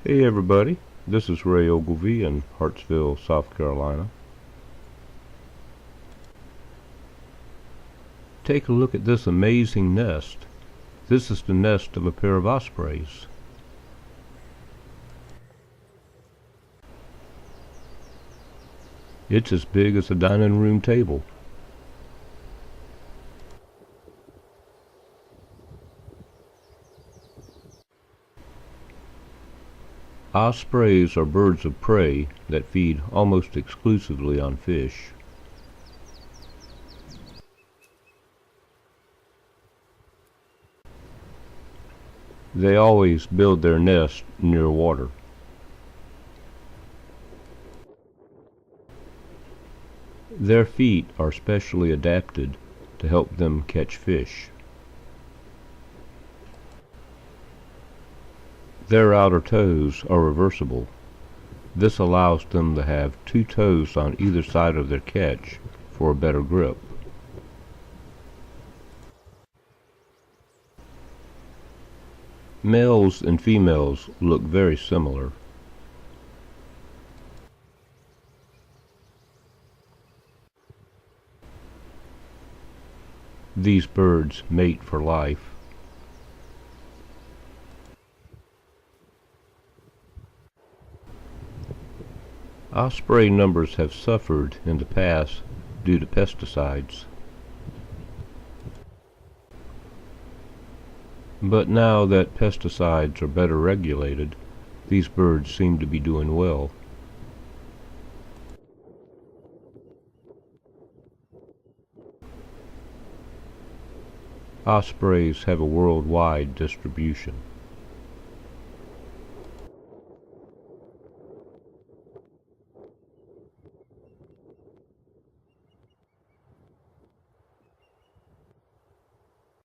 Hey everybody, this is Ray Ogilvy in Hartsville, South Carolina. Take a look at this amazing nest. This is the nest of a pair of ospreys. It's as big as a dining room table. Ospreys are birds of prey that feed almost exclusively on fish. They always build their nest near water. Their feet are specially adapted to help them catch fish. Their outer toes are reversible. This allows them to have two toes on either side of their catch for a better grip. Males and females look very similar. These birds mate for life. Osprey numbers have suffered in the past due to pesticides. But now that pesticides are better regulated, these birds seem to be doing well. Ospreys have a worldwide distribution.